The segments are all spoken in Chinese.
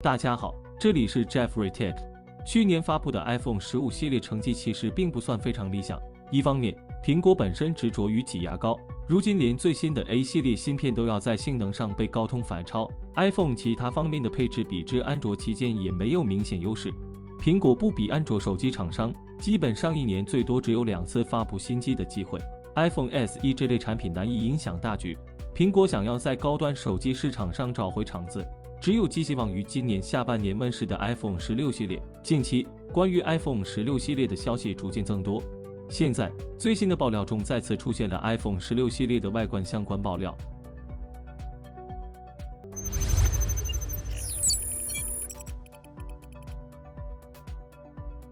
大家好，这里是 Jeffrey Tech。去年发布的 iPhone 15系列成绩其实并不算非常理想。一方面，苹果本身执着于挤牙膏，如今连最新的 A 系列芯片都要在性能上被高通反超 ，iPhone 其他方面的配置比之安卓期间也没有明显优势。苹果不比安卓手机厂商，基本上一年最多只有2次发布新机的机会。iPhone SE 这类产品难以影响大局，苹果想要在高端手机市场上找回场子，只有寄希望于今年下半年问世的 iPhone 16系列。近期关于 iPhone 16系列的消息逐渐增多，现在最新的爆料中再次出现了 iPhone 16系列的外观相关爆料。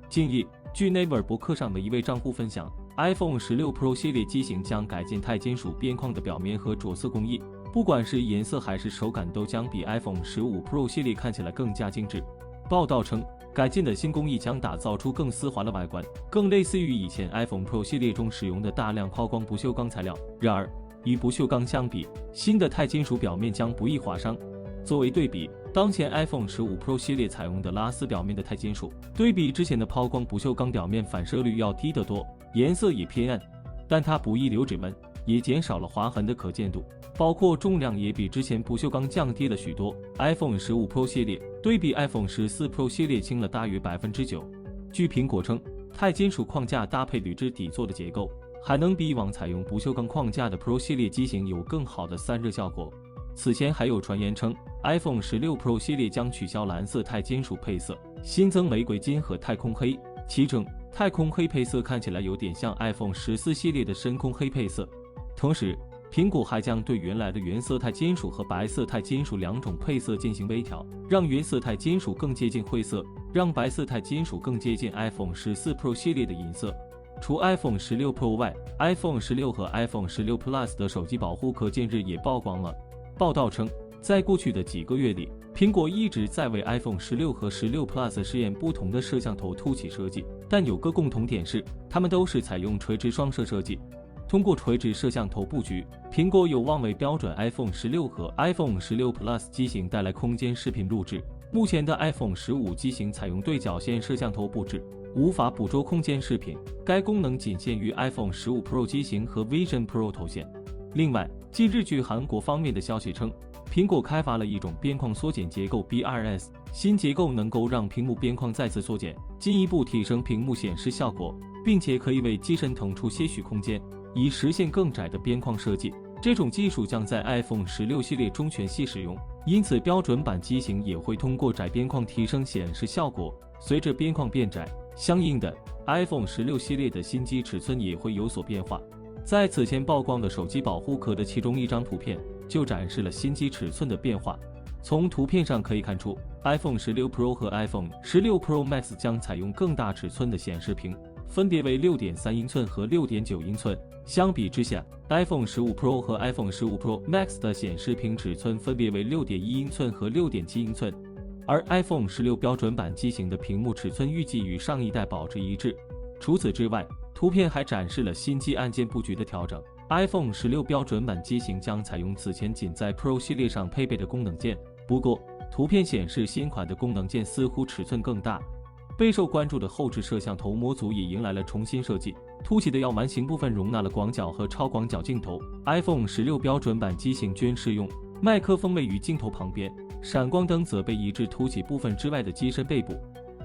近日，据 Naver 博客上的一位账户分享，iPhone 16 Pro 系列机型将改进钛金属边框的表面和着色工艺，不管是颜色还是手感都将比 iPhone 15 Pro 系列看起来更加精致。报道称，改进的新工艺将打造出更丝滑的外观，更类似于以前 iPhone Pro 系列中使用的大量抛光不锈钢材料。然而，与不锈钢相比，新的钛金属表面将不易划伤。作为对比，当前 iPhone 15 Pro 系列采用的拉丝表面的钛金属，对比之前的抛光不锈钢表面反射率要低得多，颜色也偏暗，但它不易留指纹，也减少了划痕的可见度，包括重量也比之前不锈钢降低了许多。iPhone 15 Pro 系列对比 iPhone 14 Pro 系列轻了大约 9%。据苹果称，钛金属框架搭配铝制底座的结构，还能比以往采用不锈钢框架的 Pro 系列机型有更好的散热效果。此前还有传言称 iPhone 16 Pro 系列将取消蓝色钛金属配色，新增玫瑰金和太空黑，其中太空黑配色看起来有点像 iPhone 14系列的深空黑配色。同时，苹果还将对原来的原色钛金属和白色钛金属2种配色进行微调，让原色钛金属更接近灰色，让白色钛金属更接近 iPhone 14 Pro 系列的银色。除 iPhone 16 Pro 外， iPhone 16和 iPhone 16 Plus 的手机保护壳近日也曝光了。报道称，在过去的几个月里，苹果一直在为 iPhone 16和16 Plus 试验不同的摄像头凸起设计，但有个共同点是，它们都是采用垂直双摄设计。通过垂直摄像头布局，苹果有望为标准 iPhone 16和 iPhone 16 Plus 机型带来空间视频录制。目前的 iPhone 15机型采用对角线摄像头布置，无法捕捉空间视频，该功能仅限于 iPhone 15 Pro 机型和 Vision Pro 头显。另外，近日据韩国方面的消息称，苹果开发了一种边框缩减结构 BRS， 新结构能够让屏幕边框再次缩减，进一步提升屏幕显示效果，并且可以为机身腾出些许空间，以实现更窄的边框设计。这种技术将在 iPhone 16系列中全系使用，因此标准版机型也会通过窄边框提升显示效果。随着边框变窄，相应的 iPhone 16系列的新机尺寸也会有所变化。在此前曝光的手机保护壳的其中一张图片就展示了新机尺寸的变化。从图片上可以看出， iPhone 16 Pro 和 iPhone 16 Pro Max 将采用更大尺寸的显示屏，分别为 6.3 英寸和 6.9 英寸。相比之下， iPhone 15 Pro 和 iPhone 15 Pro Max 的显示屏尺寸分别为 6.1 英寸和 6.7 英寸，而 iPhone 16标准版机型的屏幕尺寸预计与上一代保持一致。除此之外，图片还展示了新机按键布局的调整。iPhone 16标准版机型将采用此前仅在 Pro 系列上配备的功能键，不过图片显示新款的功能键似乎尺寸更大。备受关注的后置摄像头模组也迎来了重新设计，凸起的要完形部分容纳了广角和超广角镜头。iPhone 16标准版机型均适用，麦克风位于镜头旁边，闪光灯则被移至凸起部分之外的机身背部。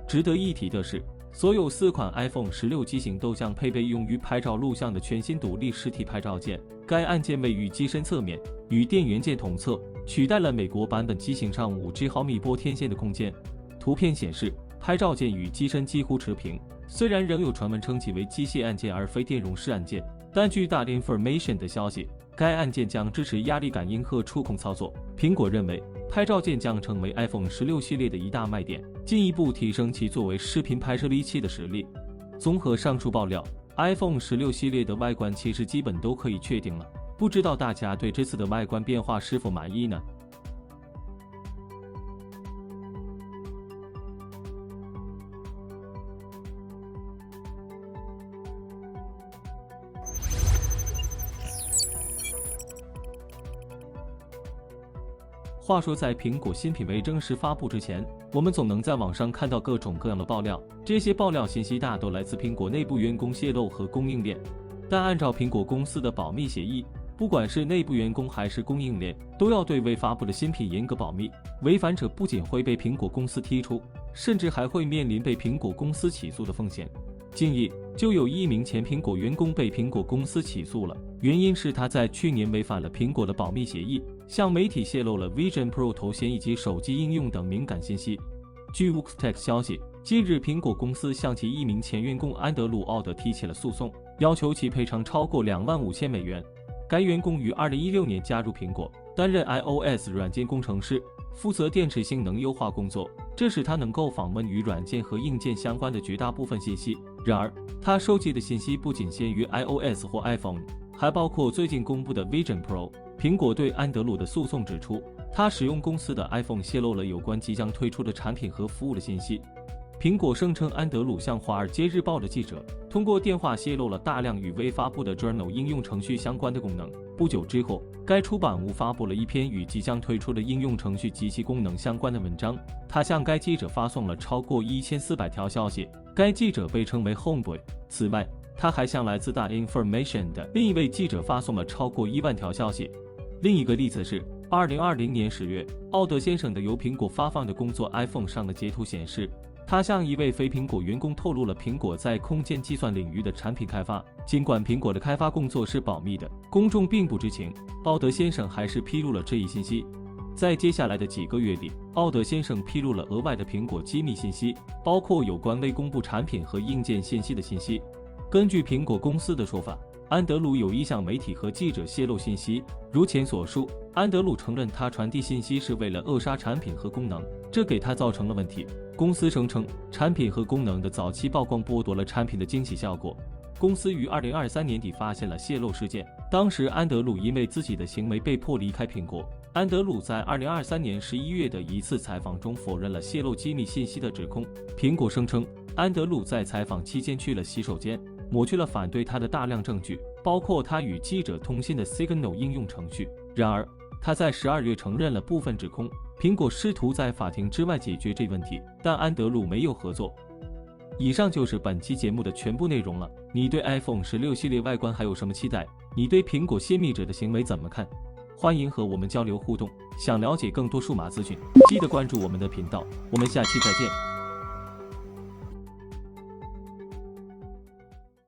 值得一提的是，所有4款 iPhone 16机型都将配备用于拍照录像的全新独立实体拍照键，该按键位于机身侧面，与电源键同侧，取代了美国版本机型上 5G 毫米波天线的空间。图片显示，拍照键与机身几乎持平，虽然仍有传闻称其为机械按键而非电容式按键，但据大 Information 的消息，该按键将支持压力感应和触控操作。苹果认为，拍照键将成为 iPhone 16系列的一大卖点，进一步提升其作为视频拍摄利器的实力。综合上述爆料， iPhone 16系列的外观其实基本都可以确定了，不知道大家对这次的外观变化是否满意呢？话说，在苹果新品未正式发布之前，我们总能在网上看到各种各样的爆料，这些爆料信息大都来自苹果内部员工泄露和供应链。但按照苹果公司的保密协议，不管是内部员工还是供应链，都要对未发布的新品严格保密。违反者不仅会被苹果公司踢出，甚至还会面临被苹果公司起诉的风险。近日，就有一名前苹果员工被苹果公司起诉了，原因是他在去年违反了苹果的保密协议，向媒体泄露了 Vision Pro 头衔以及手机应用等敏感信息。据 Voxtex 消息，近日苹果公司向其一名前员工安德鲁·奥德提起了诉讼，要求其赔偿超过$25,000。该员工于2016年加入苹果，担任 iOS 软件工程师，负责电池性能优化工作，这使他能够访问与软件和硬件相关的绝大部分信息。然而，他收集的信息不仅限于 iOS 或 iPhone， 还包括最近公布的 Vision Pro。苹果对安德鲁的诉讼指出，他使用公司的 iPhone 泄露了有关即将推出的产品和服务的信息。苹果声称，安德鲁向《华尔街日报》的记者通过电话泄露了大量与未发布的 Journal 应用程序相关的功能。不久之后，该出版物发布了一篇与即将推出的应用程序及其功能相关的文章。他向该记者发送了超过1400条消息，该记者被称为 Homeboy。此外，他还向来自大 Information 的另一位记者发送了超过1万条消息。另一个例子是2020年10月，奥德先生的由苹果发放的工作 iPhone 上的截图显示，他向一位非苹果员工透露了苹果在空间计算领域的产品开发。尽管苹果的开发工作是保密的，公众并不知情，奥德先生还是披露了这一信息。在接下来的几个月里，奥德先生披露了额外的苹果机密信息，包括有关未公布产品和硬件信息的信息。根据苹果公司的说法，安德鲁有意向媒体和记者泄露信息。如前所述，安德鲁承认他传递信息是为了扼杀产品和功能，这给他造成了问题。公司声称，产品和功能的早期曝光剥夺了产品的惊喜效果。公司于2023年底发现了泄露事件，当时安德鲁因为自己的行为被迫离开苹果。安德鲁在2023年11月的一次采访中否认了泄露机密信息的指控。苹果声称，安德鲁在采访期间去了洗手间，抹去了反对他的大量证据，包括他与记者通信的 Signal 应用程序。然而，他在12月承认了部分指控。苹果试图在法庭之外解决这问题，但安德鲁没有合作。以上就是本期节目的全部内容了。你对 iPhone 16系列外观还有什么期待？你对苹果泄密者的行为怎么看？欢迎和我们交流互动。想了解更多数码资讯，记得关注我们的频道。我们下期再见。